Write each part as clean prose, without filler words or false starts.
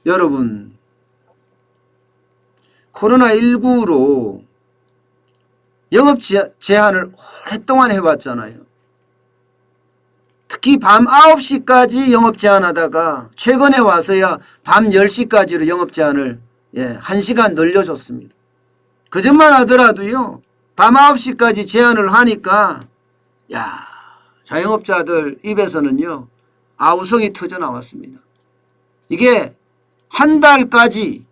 여러분, 코로나19로 영업 제한을 오랫동안 해왔잖아요. 특히 밤 9시까지 영업 제한하다가 최근에 와서야 밤 10시까지로 영업 제한을 1시간 늘려줬습니다. 그전만 하더라도요. 밤 9시까지 제한을 하니까 자영업자들 입에서는요. 아우성이 터져 나왔습니다. 이게 한 달까지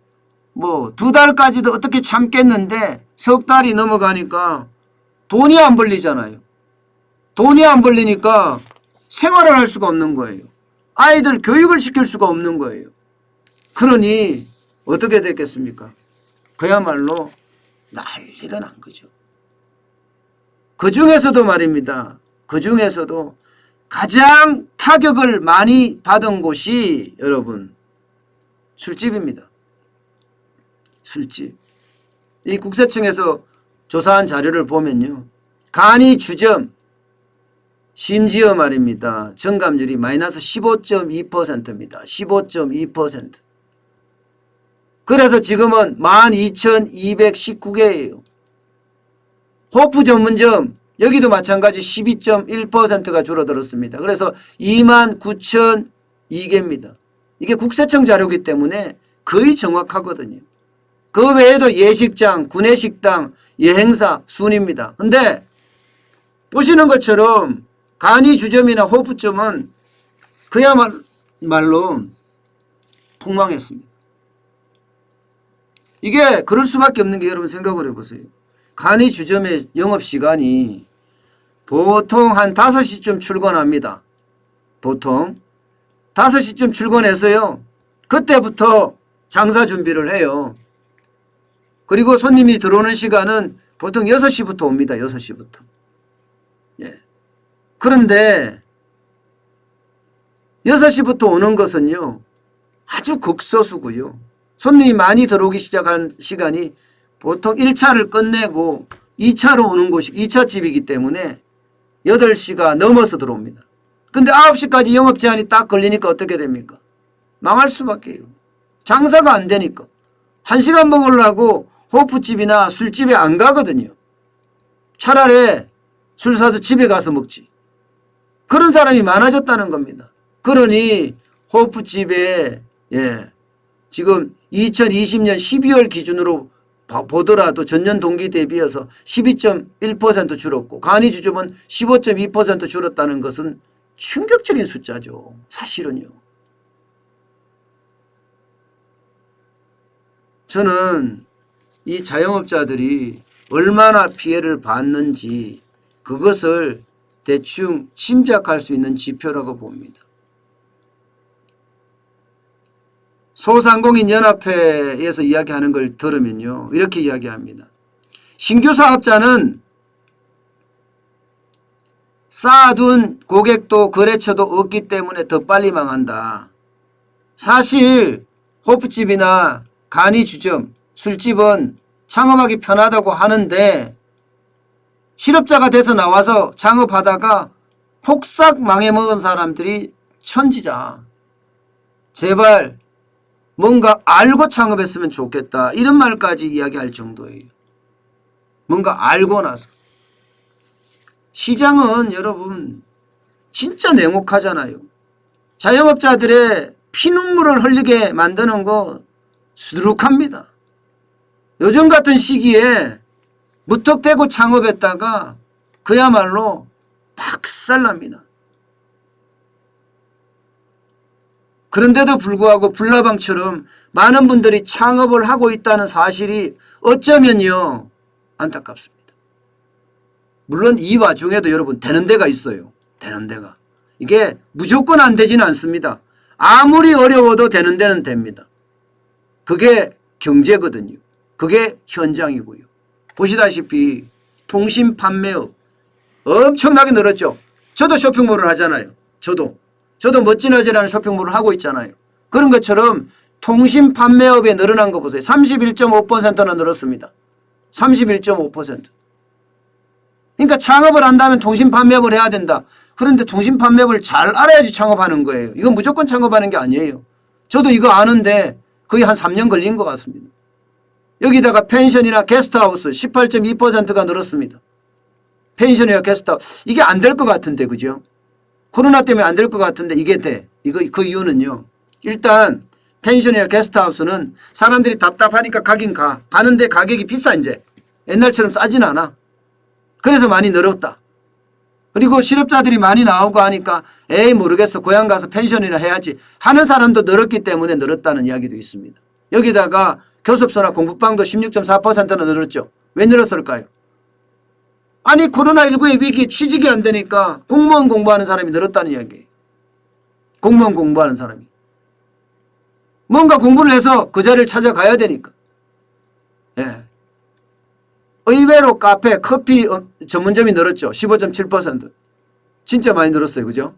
두 달까지도 어떻게 참겠는데 석 달이 넘어가니까 돈이 안 벌리잖아요. 돈이 안 벌리니까 생활을 할 수가 없는 거예요. 아이들 교육을 시킬 수가 없는 거예요. 그러니 어떻게 됐겠습니까? 그야말로 난리가 난 거죠. 그 중에서도 말입니다. 그 중에서도 가장 타격을 많이 받은 곳이 여러분 술집입니다. 술집. 이 국세청에서 조사한 자료를 보면요. 간이 주점 심지어 말입니다. 정감률이 마이너스 15.2%입니다. 15.2%. 그래서 지금은 12,219개예요. 호프 전문점 여기도 마찬가지 12.1%가 줄어들었습니다. 그래서 29,002개입니다. 이게 국세청 자료이기 때문에 거의 정확하거든요. 그 외에도 예식장, 구내식당, 여행사 순입니다. 근데 보시는 것처럼 간이 주점이나 호프점은 그야말로 폭망했습니다. 이게 그럴 수밖에 없는 게 여러분 생각을 해보세요. 간이 주점의 영업시간이 보통 한 5시쯤 출근합니다. 보통 5시쯤 출근해서요. 그때부터 장사 준비를 해요. 그리고 손님이 들어오는 시간은 보통 6시부터 옵니다. 6시부터. 그런데 6시부터 오는 것은요. 아주 극소수고요. 손님이 많이 들어오기 시작한 시간이 보통 1차를 끝내고 2차로 오는 곳이 2차 집이기 때문에 8시가 넘어서 들어옵니다. 근데 9시까지 영업 제한이 딱 걸리니까 어떻게 됩니까? 망할 수밖에요. 장사가 안 되니까. 1시간 먹으려고 호프집이나 술집에 안 가거든요. 차라리 술 사서 집에 가서 먹지. 그런 사람이 많아졌다는 겁니다. 그러니 호프집에 지금 2020년 12월 기준으로 보더라도 전년 동기 대비해서 12.1% 줄었고 간이 주점은 15.2% 줄었다는 것은 충격적인 숫자죠. 사실은요. 저는 이 자영업자들이 얼마나 피해를 받는지 그것을 대충 짐작할 수 있는 지표라고 봅니다. 소상공인연합회에서 이야기하는 걸 들으면요. 이렇게 이야기합니다. 신규 사업자는 쌓아둔 고객도 거래처도 없기 때문에 더 빨리 망한다. 사실 호프집이나 간이 주점, 술집은 창업하기 편하다고 하는데 실업자가 돼서 나와서 창업하다가 폭삭 망해먹은 사람들이 천지자. 제발 뭔가 알고 창업했으면 좋겠다. 이런 말까지 이야기할 정도예요. 뭔가 알고 나서. 시장은 여러분 진짜 냉혹하잖아요. 자영업자들의 피눈물을 흘리게 만드는 거 수두룩합니다. 요즘 같은 시기에 무턱대고 창업했다가 그야말로 박살납니다. 그런데도 불구하고 불나방처럼 많은 분들이 창업을 하고 있다는 사실이 어쩌면요 안타깝습니다. 물론 이 와중에도 여러분 되는 데가 있어요. 되는 데가. 이게 무조건 안 되지는 않습니다. 아무리 어려워도 되는 데는 됩니다. 그게 경제거든요. 그게 현장이고요. 보시다시피 통신 판매업 엄청나게 늘었죠. 저도 쇼핑몰을 하잖아요. 저도 멋진아지라는 쇼핑몰을 하고 있잖아요. 그런 것처럼 통신 판매업에 늘어난 거 보세요. 31.5%나 늘었습니다. 31.5%. 그러니까 창업을 한다면 통신 판매업을 해야 된다. 그런데 통신 판매업을 잘 알아야지 창업하는 거예요. 이건 무조건 창업하는 게 아니에요. 저도 이거 아는데 거의 한 3년 걸린 것 같습니다. 여기다가 펜션이나 게스트하우스 18.2%가 늘었습니다. 펜션이나 게스트하우스 이게 안 될 것 같은데 그죠? 코로나 때문에 안 될 것 같은데 이게 돼. 그 이유는요. 일단 펜션이나 게스트하우스는 사람들이 답답하니까 가긴 가는데 가격이 비싸 이제. 옛날처럼 싸진 않아. 그래서 많이 늘었다. 그리고 실업자들이 많이 나오고 하니까 에이 모르겠어 고향 가서 펜션이나 해야지 하는 사람도 늘었기 때문에 늘었다는 이야기도 있습니다. 여기다가 교습소나 공부방도 16.4%나 늘었죠. 왜 늘었을까요? 아니 코로나19의 위기 취직이 안 되니까 공무원 공부하는 사람이 늘었다는 이야기예요. 공무원 공부하는 사람이. 뭔가 공부를 해서 그 자리를 찾아가야 되니까. 예. 의외로 카페, 커피 전문점이 늘었죠. 15.7%. 진짜 많이 늘었어요. 그죠?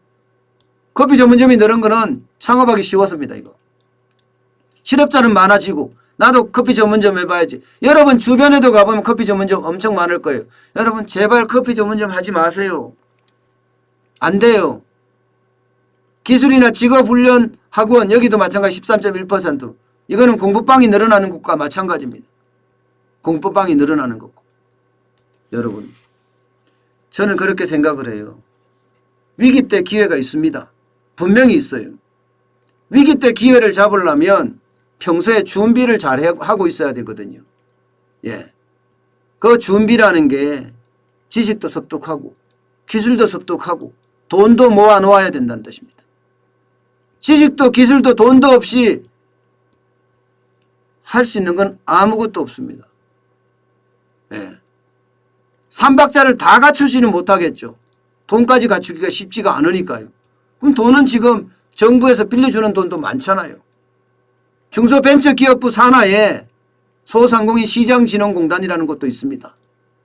커피 전문점이 늘은 거는 창업하기 쉬웠습니다. 이거. 실업자는 많아지고 나도 커피 전문점 해봐야지. 여러분 주변에도 가보면 커피 전문점 엄청 많을 거예요. 여러분 제발 커피 전문점 하지 마세요. 안 돼요. 기술이나 직업훈련 학원 여기도 마찬가지 13.1%. 이거는 공부방이 늘어나는 것과 마찬가지입니다. 공부방이 늘어나는 거고. 여러분 저는 그렇게 생각을 해요. 위기 때 기회가 있습니다. 분명히 있어요. 위기 때 기회를 잡으려면 평소에 준비를 잘 하고 있어야 되거든요. 예. 그 준비라는 게 지식도 습득하고 기술도 습득하고 돈도 모아 놓아야 된다는 뜻입니다. 지식도 기술도 돈도 없이 할 수 있는 건 아무것도 없습니다. 예. 삼박자를 다 갖추지는 못하겠죠. 돈까지 갖추기가 쉽지가 않으니까요. 그럼 돈은 지금 정부에서 빌려주는 돈도 많잖아요. 중소벤처기업부 산하에 소상공인 시장진흥공단이라는 것도 있습니다.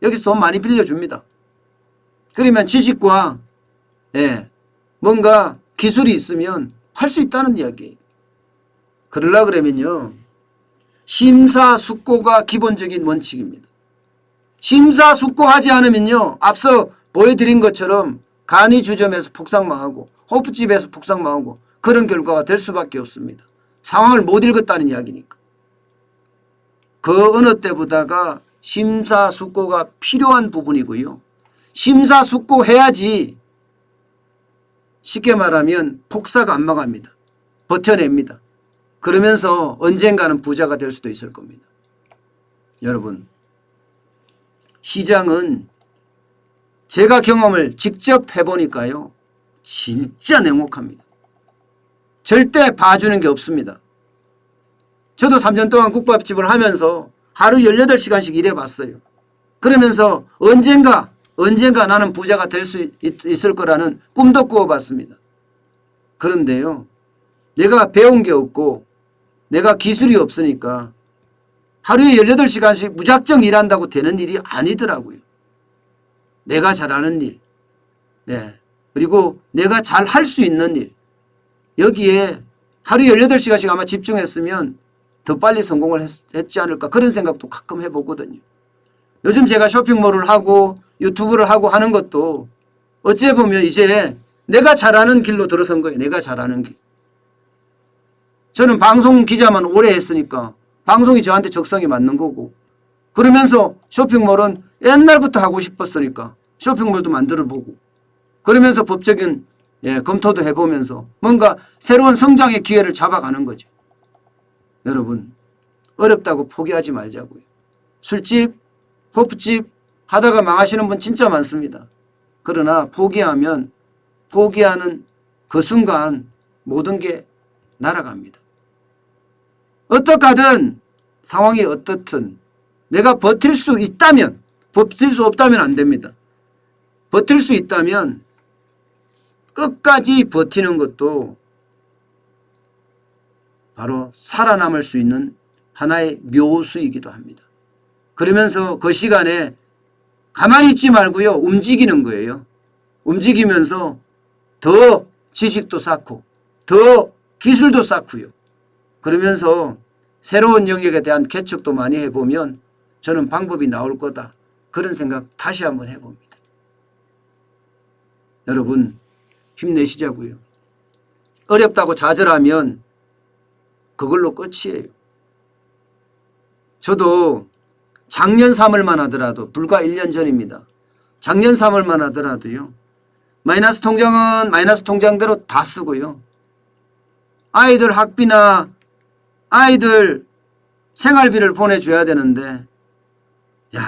여기서 돈 많이 빌려줍니다. 그러면 지식과 뭔가 기술이 있으면 할 수 있다는 이야기예요. 그러려고 그러면요. 심사숙고가 기본적인 원칙입니다. 심사숙고하지 않으면요. 앞서 보여드린 것처럼 간이주점에서 폭삭망하고 호프집에서 폭삭망하고 그런 결과가 될 수밖에 없습니다. 상황을 못 읽었다는 이야기니까. 그 어느 때보다가 심사숙고가 필요한 부분이고요. 심사숙고해야지 쉽게 말하면 폭삭 안 망합니다. 버텨냅니다. 그러면서 언젠가는 부자가 될 수도 있을 겁니다. 여러분 시장은 제가 경험을 직접 해보니까요. 진짜 냉혹합니다. 절대 봐주는 게 없습니다. 저도 3년 동안 국밥집을 하면서 하루 18시간씩 일해봤어요. 그러면서 언젠가 나는 부자가 될 수 있을 거라는 꿈도 꾸어봤습니다. 그런데요. 내가 배운 게 없고 내가 기술이 없으니까 하루에 18시간씩 무작정 일한다고 되는 일이 아니더라고요. 내가 잘하는 일, 그리고 내가 잘 할 수 있는 일, 여기에 하루 18시간씩 아마 집중했으면 더 빨리 성공을 했지 않을까 그런 생각도 가끔 해보거든요. 요즘 제가 쇼핑몰을 하고 유튜브를 하고 하는 것도 어찌 보면 이제 내가 잘하는 길로 들어선 거예요. 내가 잘하는 길. 저는 방송 기자만 오래 했으니까 방송이 저한테 적성이 맞는 거고 그러면서 쇼핑몰은 옛날부터 하고 싶었으니까 쇼핑몰도 만들어보고 그러면서 법적인 검토도 해보면서 뭔가 새로운 성장의 기회를 잡아가는 거죠. 여러분 어렵다고 포기하지 말자고요. 술집, 호프집 하다가 망하시는 분 진짜 많습니다. 그러나 포기하면 포기하는 그 순간 모든 게 날아갑니다. 어떡하든 상황이 어떻든 내가 버틸 수 있다면 버틸 수 없다면 안 됩니다. 버틸 수 있다면 끝까지 버티는 것도 바로 살아남을 수 있는 하나의 묘수이기도 합니다. 그러면서 그 시간에 가만히 있지 말고요. 움직이는 거예요. 움직이면서 더 지식도 쌓고 더 기술도 쌓고요. 그러면서 새로운 영역에 대한 개척도 많이 해보면 저는 방법이 나올 거다. 그런 생각 다시 한번 해봅니다. 여러분 힘내시자고요. 어렵다고 좌절하면 그걸로 끝이에요. 저도 작년 3월만 하더라도 불과 1년 전입니다. 작년 3월만 하더라도요. 마이너스 통장은 마이너스 통장대로 다 쓰고요. 아이들 학비나 아이들 생활비를 보내줘야 되는데 야,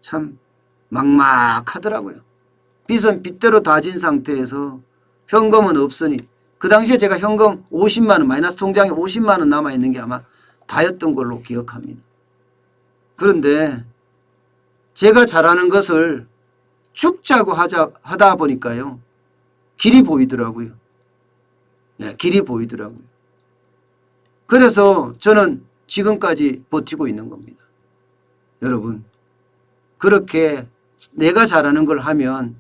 참 막막하더라고요. 빚은 빚대로 다진 상태에서 현금은 없으니 그 당시에 제가 현금 50만 원 마이너스 통장에 50만 원 남아있는 게 아마 다였던 걸로 기억합니다. 그런데 제가 잘하는 것을 죽자고 하다 보니까요. 길이 보이더라고요. 예, 길이 보이더라고요. 그래서 저는 지금까지 버티고 있는 겁니다. 여러분, 그렇게 내가 잘하는 걸 하면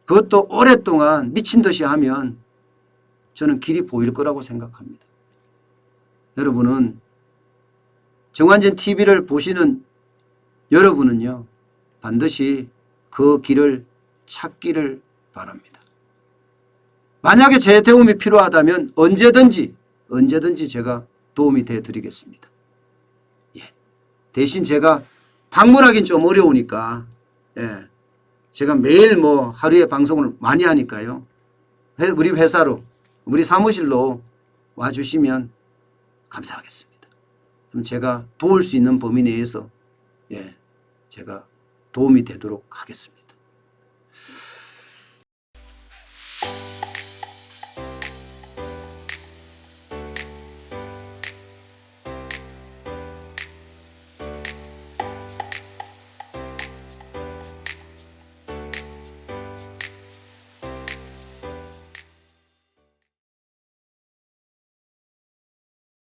그것도 오랫동안 미친 듯이 하면 저는 길이 보일 거라고 생각합니다. 여러분은 정환진 TV를 보시는 여러분은요. 반드시 그 길을 찾기를 바랍니다. 만약에 제 도움이 필요하다면 언제든지 제가 도움이 되어드리겠습니다. 예. 대신 제가 방문하긴 좀 어려우니까 예. 제가 매일 뭐 하루에 방송을 많이 하니까요. 우리 회사로 우리 사무실로 와주시면 감사하겠습니다. 그럼 제가 도울 수 있는 범위 내에서 예, 제가 도움이 되도록 하겠습니다.